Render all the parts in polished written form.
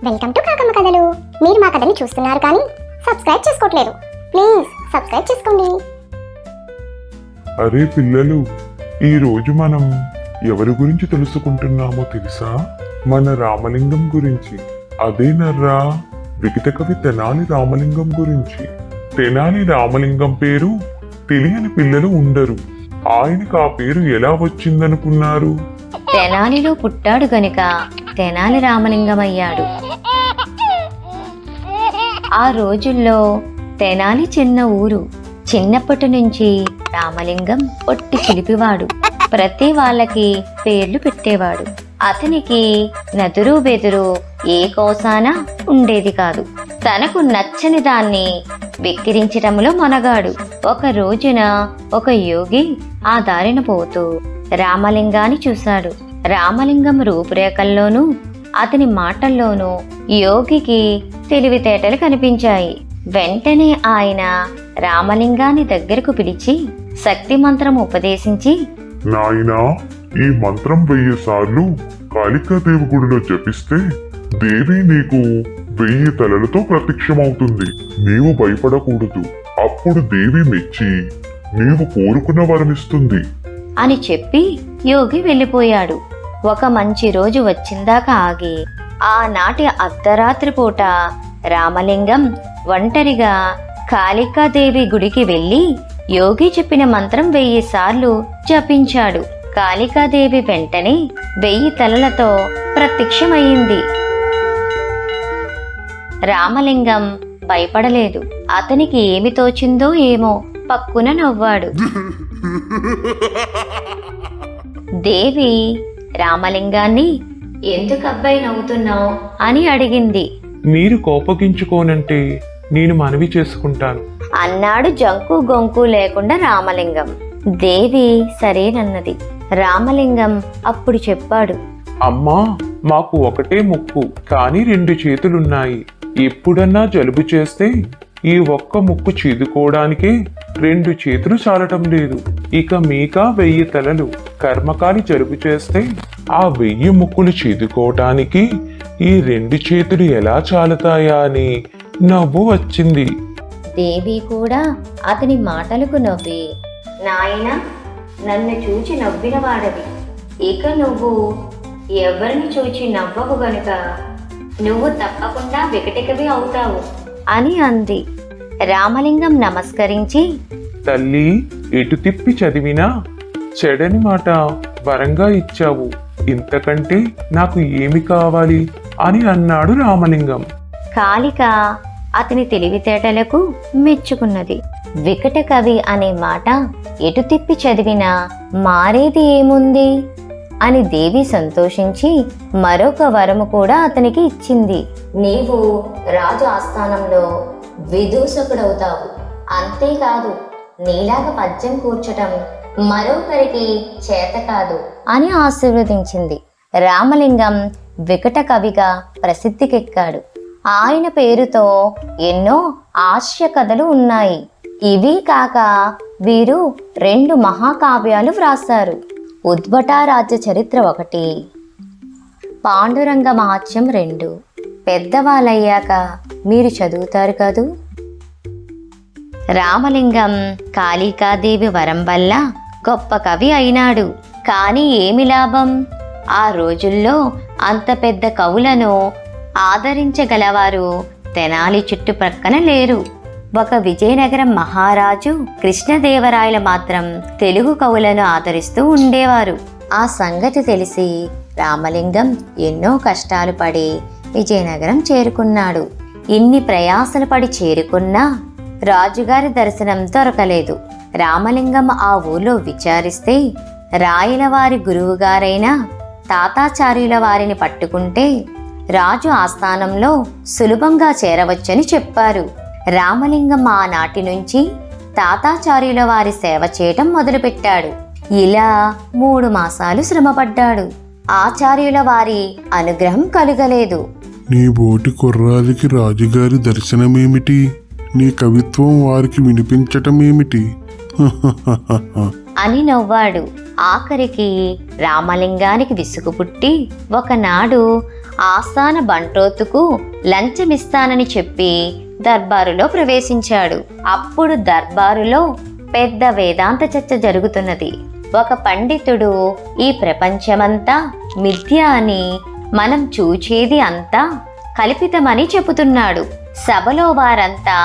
Welcome to కాకమ్మ కథలు. మీరు మా కథని చూస్తున్నారు కానీ సబ్స్క్రైబ్ చేసుకోవట్లేదు. ప్లీజ్ సబ్స్క్రైబ్ చేసుకోండి. అరే పిల్లలు, ఈ రోజు మనం ఎవరి గురించి తెలుసుకుంటున్నామో తెలుసా? మన రామలింగం గురించి. అదేనర్రా, వికట కవి తెనాలి రామలింగం గురించి. తెనాలి రామలింగం పేరు తెలియని పిల్లలు ఉండరు. ఆయనకు ఆ పేరు ఎలా వచ్చిందనుకున్నారు? తెనాలిలో పుట్టాడు గనుక తెనాలి రామలింగం అయ్యాడు. ఆ రోజుల్లో తెనాలి చిన్న ఊరు. చిన్నప్పటి నుంచి రామలింగం ఒట్టి చిలిపివాడు. ప్రతి వాళ్ళకి పేర్లు పెట్టేవాడు. అతనికి నదురు బెదురు ఏ కోసాన ఉండేది కాదు. తనకు నచ్చని దాన్ని వెక్కిరించటంలో మొనగాడు. ఒక రోజున ఒక యోగి ఆ దారిన పోతూ రామలింగాన్ని చూశాడు. రామలింగం రూపురేఖల్లోనూ అతని మాటల్లోనూ యోగికి తెలివితేటలు కనిపించాయి. వెంటనే ఆయన రామలింగాన్ని దగ్గరకు పిలిచి శక్తి మంత్రం ఉపదేశించి, నాయనా, ఈ మంత్రం 1000 సార్లు కాళికాదేవి గుడిలో జపిస్తే దేవి నీకు 1000 తలలతో ప్రత్యక్షమవుతుంది. నీవు భయపడకూడదు. అప్పుడు దేవి మెచ్చి నీవు కోరుకున్న వరమిస్తుంది అని చెప్పి యోగి వెళ్ళిపోయాడు. ఒక మంచి రోజు వచ్చిందాకా ఆగి ఆనాటి అర్ధరాత్రి పూట రామలింగం ఒంటరిగా కాళికాదేవి గుడికి వెళ్ళి యోగి చెప్పిన మంత్రం 1000 సార్లు జపించాడు. కాళికాదేవి వెంటనే 1000 తలలతో ప్రత్యక్షమయ్యింది. రామలింగం భయపడలేదు. అతనికి ఏమి తోచిందో ఏమో పక్కున నవ్వాడు. దేవి రామలింగాన్ని ఎందుకబ్బాయి నవ్వుతున్నావు అని అడిగింది. మీరు కోపగించుకోనంటే నేను మనవి చేసుకుంటాను అన్నాడు జంకు గొంకు లేకుండా రామలింగం. దేవి సరేనన్నది. రామలింగం అప్పుడు చెప్పాడు, అమ్మా, మాకు ఒకటే ముక్కు కానీ 2 చేతులున్నాయి. ఎప్పుడన్నా జలుబు చేస్తే ఈ ఒక్క ముక్కు చీదుకోవడానికే 2 చేతులు చాలటం లేదు. ఇక మీకా 1000 తలలు. కర్మకాలి జలుబు చేస్తే ఆ 1000 ముక్కులు చీదుకోవటానికి ఈ 2 చేతులు ఎలా చాలుతాయా అని నవ్వు వచ్చింది. దేవి కూడా అతని మాటలకు నవ్వి, నాయనా, నన్ను చూచి నవ్విన వాడవి. ఇక నువ్వు ఎవరిని చూచి నవ్వవు గనుక నువ్వు తప్పకుండా వికటికవి అవుతావు అని అంది. రామలింగం నమస్కరించి, తల్లి, ఎటు తిప్పి చదివినా చెడని మాట వరంగా ఇచ్చావు. ఇంతకంటే నాకు ఏమి కావాలి అని అన్నాడు రామలింగం. కాళిక అతని తెలివితేటలకు మెచ్చుకున్నది. వికట కవి అనే మాట ఎటు తిప్పి చదివినా మారేది ఏముంది అని దేవి సంతోషించి మరొక వరము కూడా అతనికి ఇచ్చింది. నీవు రాజు ఆస్థానంలో విదూషకుడవుతావు. అంతేకాదు, నీలాగా పద్యం కూర్చటం మరొకరికి చేత కాదు అని ఆశీర్వదించింది. రామలింగం వికట కవిగా ప్రసిద్ధికెక్కాడు. ఆయన పేరుతో ఎన్నో హాస్య కథలు ఉన్నాయి. ఇవి కాక వీరు 2 మహాకావ్యాలు వ్రాసారు. ఉద్భట రాజ్య చరిత్ర 1, పాండురంగ మహాత్యం 2. పెద్దవాళ్ళయ్యాక మీరు చదువుతారు కదూ. రామలింగం కాళికాదేవి వరం వల్ల గొప్ప కవి అయినాడు. కానీ ఏమి లాభం? ఆ రోజుల్లో అంత పెద్ద కవులను ఆదరించగలవారు తెనాలి చుట్టుప్రక్కన లేరు. ఒక విజయనగరం మహారాజు కృష్ణదేవరాయలు మాత్రం తెలుగు కవులను ఆదరిస్తూ ఉండేవారు. ఆ సంగతి తెలిసి రామలింగం ఎన్నో కష్టాలు పడి విజయనగరం చేరుకున్నాడు. ఇన్ని ప్రయాసలు పడి చేరుకున్నా రాజుగారి దర్శనం దొరకలేదు. రామలింగం ఆ ఊళ్ళో విచారిస్తే రాయలవారి గురువుగారైన తాతాచార్యుల వారిని పట్టుకుంటే రాజు ఆస్థానంలో సులభంగా చేరవచ్చని చెప్పారు. రామలింగం ఆనాటి నుంచి తాతాచార్యుల వారి సేవ చేయటం మొదలుపెట్టాడు. ఇలా 3 మాసాలు శ్రమపడ్డాడు. ఆచార్యుల వారి అనుగ్రహం కలుగలేదు. నీ బోటి కుర్రాలికి రాజుగారి దర్శనమేమిటి? నీ కవిత్వం వారికి వినిపించటమేమిటి? అని నవ్వాడు. ఆఖరికి రామలింగానికి విసుగు పుట్టి ఒకనాడు ఆస్థాన బంట్రోతుకు లంచమిస్తానని చెప్పి దర్బారులో ప్రవేశించాడు. అప్పుడు దర్బారులో పెద్ద వేదాంత చర్చ జరుగుతున్నది. ఒక పండితుడు ఈ ప్రపంచమంతా మిథ్య అని, మనం చూచేది అంతా కల్పితమని చెబుతున్నాడు. సభలో వారంతా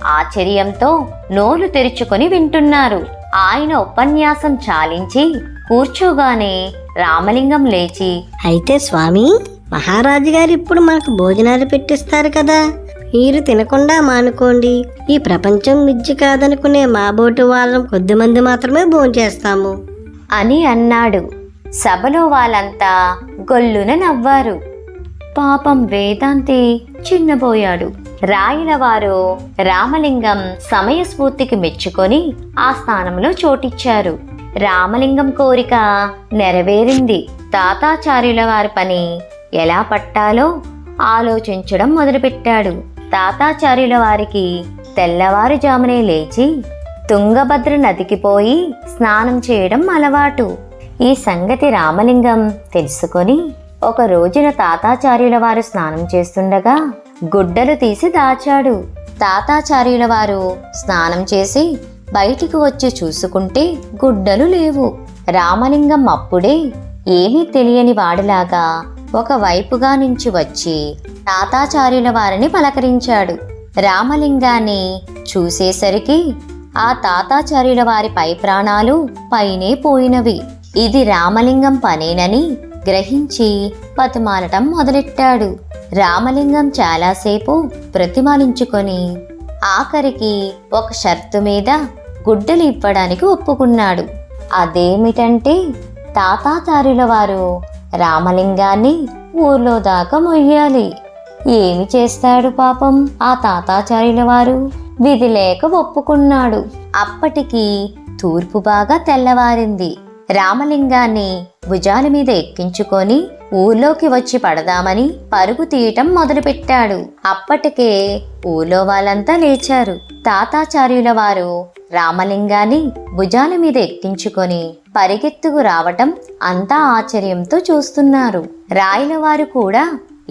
ఆశ్చర్యంతో నోలు తెరుచుకొని వింటున్నారు. ఆయన ఉపన్యాసం చాలించి కూర్చోగానే రామలింగం లేచి, అయితే స్వామి, మహారాజు గారు ఇప్పుడు మనకు భోజనాలు పెట్టిస్తారు కదా, మీరు తినకుండా మానుకోండి. ఈ ప్రపంచం మిథ్య కాదనుకునే మా బోటు వాళ్ళం కొద్దిమంది మాత్రమే భోంచేస్తాము అని అన్నాడు. సభలో వాళ్ళంతా గొల్లున నవ్వారు. పాపం వేదాంతి చిన్నబోయాడు. రాయలవారు రామలింగం సమయస్ఫూర్తికి మెచ్చుకొని ఆ స్థానంలో చోటిచ్చారు. రామలింగం కోరిక నెరవేరింది. తాతాచార్యుల వారి పని ఎలా పట్టాలో ఆలోచించడం మొదలుపెట్టాడు. తాతాచార్యుల వారికి తెల్లవారుజామునే లేచి తుంగభద్ర నదికి పోయి స్నానం చేయడం అలవాటు. ఈ సంగతి రామలింగం తెలుసుకొని ఒక రోజున తాతాచార్యుల వారు స్నానం చేస్తుండగా గుడ్డలు తీసి దాచాడు. తాతాచార్యుల వారు స్నానం చేసి బయటికి వచ్చి చూసుకుంటే గుడ్డలు లేవు. రామలింగం అప్పుడే ఏమీ తెలియని వాడిలాగా ఒక వైపుగా నుంచి వచ్చి తాతాచార్యుల వారిని పలకరించాడు. రామలింగాన్ని చూసేసరికి ఆ తాతాచార్యుల వారి పై ప్రాణాలు పైనే పోయినవి. ఇది రామలింగం పనేనని గ్రహించి బతిమాలటం మొదలెట్టాడు. రామలింగం చాలాసేపు ప్రతిమాలించుకొని ఆఖరికి ఒక షరతు మీద గుడ్డలు ఇవ్వడానికి ఒప్పుకున్నాడు. అదేమిటంటే తాతాచార్యుల వారు రామలింగాన్ని ఊర్లో దాకా మొయ్యాలి. ఏమి చేస్తాడు పాపం ఆ తాతాచార్యుల వారు? విధి లేక ఒప్పుకున్నాడు. అప్పటికి తూర్పు బాగా తెల్లవారింది. రామలింగాన్ని భుజాల మీద ఎక్కించుకొని ఊర్లోకి వచ్చి పడదామని పరుగు తీయటం మొదలుపెట్టాడు. అప్పటికే ఊర్లో వాళ్ళంతా లేచారు. తాతాచార్యుల వారు రామలింగాన్ని భుజాల మీద ఎక్కించుకొని పరిగెత్తుకు రావటం అంతా ఆశ్చర్యంతో చూస్తున్నారు. రాయలవారు కూడా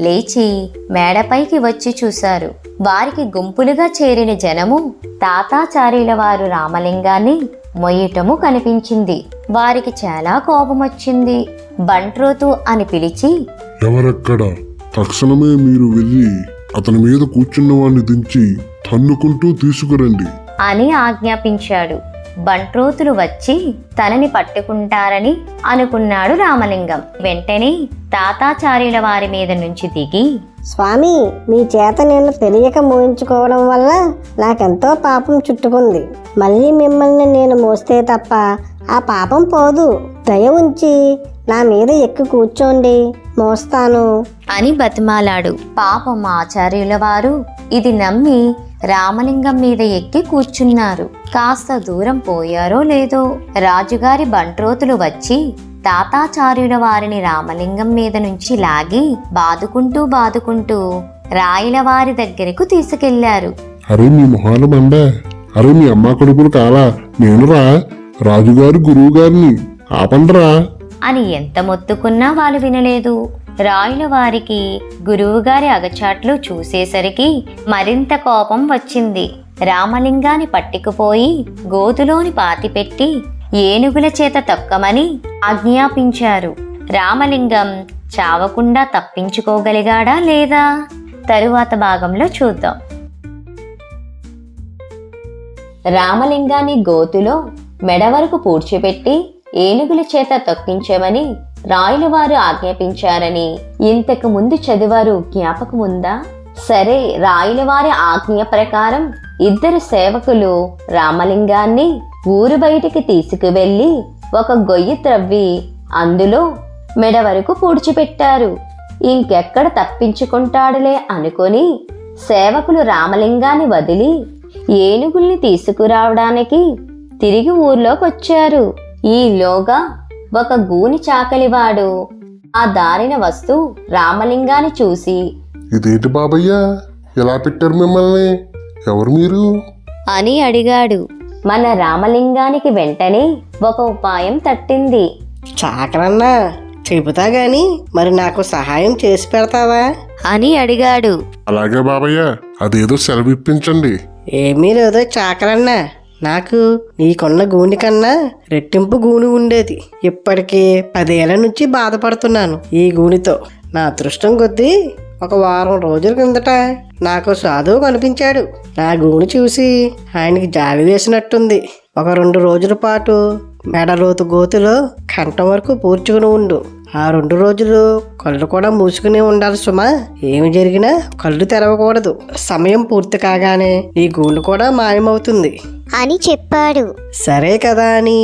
లేచి మేడపైకి వచ్చి చూశారు. వారికి గుంపులుగా చేరిన జనము తాతాచార్యుల వారు రామలింగాన్ని మొయ్యటము కనిపించింది. వారికి చాలా కోపం వచ్చింది. బంట్రోతు అని పిలిచి, ఎవరక్కడ? తక్షణమే మీరు వెళ్ళి అతని మీద కూర్చున్న వాడిని దించి తన్నుకుంటూ తీసుకురండి అని ఆజ్ఞాపించాడు. బంట్రోతులు వచ్చి తనని పట్టుకుంటారని అనుకున్నాడు రామలింగం. వెంటనే తాతాచార్యుల వారి మీద నుంచి దిగి, స్వామి, మీ చేత నేను తెలియక మోయించుకోవడం వల్ల నాకెంతో పాపం చుట్టుకుంది. మళ్ళీ మిమ్మల్ని నేను మోస్తే తప్ప ఆ పాపం పోదు. దయ ఉంచి నా మీద ఎక్కి కూర్చోండి, మోస్తాను అని బతిమాలాడు. పాపం ఆచార్యుల వారు ఇది నమ్మి రామలింగం మీద ఎక్కి కూర్చున్నారు. కాస్త దూరం పోయారో లేదో రాజుగారి బంట్రోతులు వచ్చి తాతాచార్యుల వారిని రామలింగం మీద నుంచి లాగి బాదుకుంటూ రాయల వారి దగ్గరకు తీసుకెళ్లారు. అరే మీ మొహాల మండ, అరే మీ అమ్మ కొడుకులు కాలా, నేనురా రాజుగారు గురువు గారిని, ఆపండ్రా అని ఎంత మొత్తుకున్నా వాళ్ళు వినలేదు. రాయుల వారికి గురువుగారి అగచాట్లు చూసేసరికి మరింత కోపం వచ్చింది. రామలింగాన్ని పట్టుకుపోయి గోతులోని పాతిపెట్టి ఏనుగుల చేత తొక్కమని ఆజ్ఞాపించారు. రామలింగం చావకుండా తప్పించుకోగలిగాడా లేదా? తరువాత భాగంలో చూద్దాం. రామలింగాన్ని గోతులో మెడ వరకు పూడ్చిపెట్టి ఏనుగుల చేత తొక్కించమని రాయలవారు ఆజ్ఞాపించారని ఇంతకు ముందు చదివారు జ్ఞాపకముందా? సరే, రాయలవారి ఆజ్ఞ ప్రకారం ఇద్దరు సేవకులు రామలింగాన్ని ఊరు బయటికి తీసుకువెళ్లి ఒక గొయ్యి త్రవ్వి అందులో మెడ వరకు పూడ్చిపెట్టారు. ఇంకెక్కడ తప్పించుకుంటాడులే అనుకొని సేవకులు రామలింగాన్ని వదిలి ఏనుగుల్ని తీసుకురావడానికి తిరిగి ఊర్లోకొచ్చారు. ఈలోగా ఒక గూని చాకలివాడు ఆ దారిన వస్తూ రామలింగాన్ని చూసి, ఇదేంటి బాబయ్యా, ఎలా పెట్టారు మిమ్మల్ని? ఎవరు మీరు అని అడిగాడు. మన రామలింగానికి వెంటనే ఒక ఉపాయం తట్టింది. చాకరన్నా, చెబుతా గాని మరి నాకు సహాయం చేసి పెడతావా అని అడిగాడు. అలాగే బాబయ్య, అదేదో సెలవు ఇప్పించండి. ఏమీ లేదో చాకలన్నా, నాకు నీకున్న గూని కన్నా రెట్టింపు గూని ఉండేది. ఇప్పటికే 10 ఏళ్ల నుంచి బాధపడుతున్నాను ఈ గూనితో. నా అదృష్టం కొద్దీ ఒక వారం రోజుల కిందట నాకు సాధువు కనిపించాడు. నా గూని చూసి ఆయనకి జాలి వేసినట్టుంది. ఒక 2 రోజుల పాటు మెడలోతు గోతులో కంఠం వరకు పూడ్చుకుని ఉండు. ఆ 2 రోజులు కళ్ళు కూడా మూసుకుని ఉండాలి సుమా. ఏమి జరిగినా కళ్ళు తెరవకూడదు. సమయం పూర్తి కాగానే ఈ గూడు కూడా మాయమవుతుంది అని చెప్పాడు. సరే కదా అని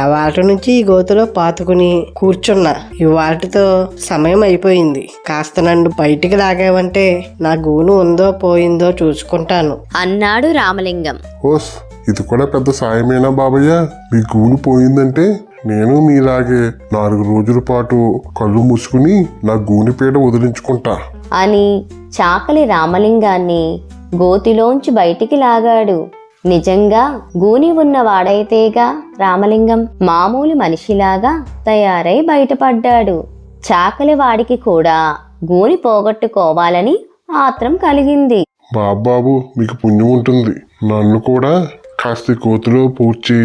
ఆ వాటి నుంచి ఈ గోతులో పాతుకుని కూర్చున్నా. ఈ వాటితో సమయం అయిపోయింది. కాస్త నన్ను బయటికి లాగావంటే నా గూను ఉందో పోయిందో చూసుకుంటాను అన్నాడు రామలింగం. ఓస్, ఇది కూడా పెద్ద సాయమేనా బాబయ్య? మీ గూను పోయిందంటే నేను మీలాగే 4 రోజుల పాటు కళ్ళు మూసుకుని నా గూని పీడ వదిలించుకుంటా అని చాకలి రామలింగాన్ని గోతిలోంచి బయటికి లాగాడు. నిజంగా గూని ఉన్నవాడైతేగా రామలింగం మామూలు మనిషిలాగా తయారై బయటపడ్డాడు. చాకలి వాడికి కూడా గూని పోగొట్టుకోవాలని ఆత్రం కలిగింది. బాబాబు, మీకు పుణ్యం ఉంటుంది. నన్ను కూడా కాస్త కోతిలో పూడ్చి,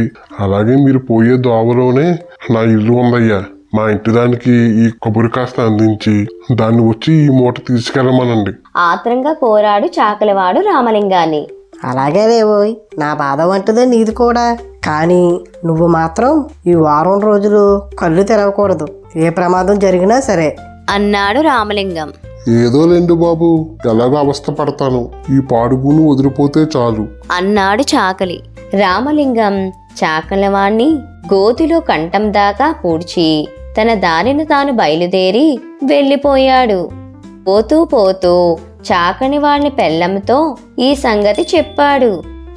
అలాగే మీరు పోయే దోవలోనే నా ఇల్లు ఉందయ్యా. మా ఇంటి దానికి ఈ కొబ్బరి కాస్త అందించి దాన్ని వచ్చి ఈ మూట తీసుకెళ్ళమనండి. ఆత్రంగా కోరాడు చాకలివాడు రామలింగాన్ని. అలాగే లేవోయ్, నా బాధ వంటిదే నీది కూడా. కానీ నువ్వు మాత్రం ఈ వారం రోజులు కళ్ళు తెరవకూడదు. ఏ ప్రమాదం జరిగినా సరే అన్నాడు రామలింగం. ఏదో లేండి బాబు, ఎలాగో అవస్థ పడతాను. ఈ పాడుగును వదిలిపోతే చాలు అన్నాడు చాకలి. రామలింగం చాకలివాణ్ణి గోతిలో కంఠం దాకా పూడ్చి తన దారిన తాను బయలుదేరి వెళ్ళిపోయాడు. పోతూ పోతూ చాకలివాడి పెళ్ళంతో ఈ సంగతి చెప్పాడు.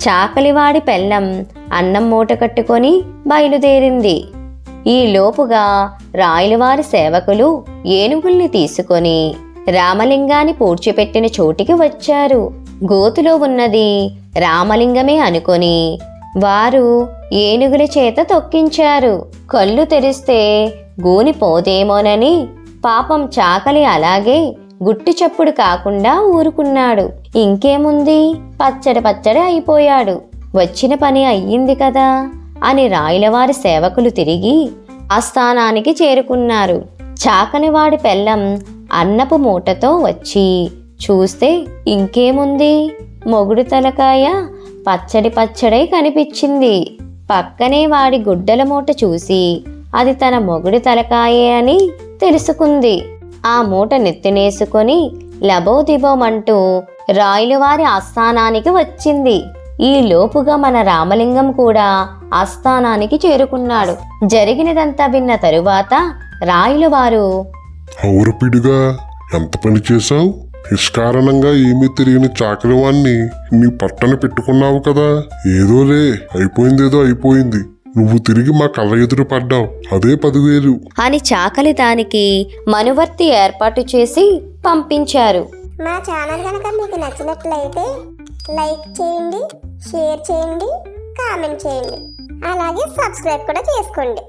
చాకలివాడి పెళ్ళం అన్నం మూట కట్టుకొని బయలుదేరింది. ఈ లోపుగా రాయలవారి సేవకులు ఏనుగుల్ని తీసుకొని రామలింగాన్ని పూడ్చిపెట్టిన చోటికి వచ్చారు. గోతులో ఉన్నది రామలింగమే అనుకొని వారు ఏనుగుల చేత తొక్కించారు. కళ్ళు తెరిస్తే గూని పోదేమోనని పాపం చాకలి అలాగే గుట్టి చప్పుడు కాకుండా ఊరుకున్నాడు. ఇంకేముంది, పచ్చడి అయిపోయాడు. వచ్చిన పని అయ్యింది కదా అని రాయలవారి సేవకులు తిరిగి ఆస్థానానికి చేరుకున్నారు. చాకలివాడి పెళ్ళం అన్నపు మూటతో వచ్చి చూస్తే ఇంకేముంది, మొగుడు తలకాయ పచ్చడై కనిపించింది. పక్కనే వాడి గుడ్డల మూట చూసి అది తన మొగుడు తలకాయే అని తెలుసుకుంది. ఆ మూట నెత్తినేసుకొని లబోదిబోమంటూ రాయలవారి ఆస్థానానికి వచ్చింది. ఈ లోపుగా మన రామలింగం కూడా ఆస్థానానికి చేరుకున్నాడు. జరిగినదంతా విన్న తరువాత రాయలవారు, ఔరపిడిగా ఎంత పని చేశావు? నిష్కారణంగా ఏమీ తెలియని చాకలివాణ్ణి నీ పట్టణ పెట్టుకున్నావు కదా. ఏదోలే, అయిపోయింది. నువ్వు తిరిగి మా కళ్ళ ఎదురు పడ్డావు, అదే 10,000 అని చాకలి దానికి మనువర్తి ఏర్పాటు చేసి పంపించారు. మా ఛానల్ కనుక మీకు నచ్చినట్లయితే లైక్ చేయండి, షేర్ చేయండి, కామెంట్ చేయండి, అలాగే సబ్స్క్రైబ్ కూడా చేసుకోండి.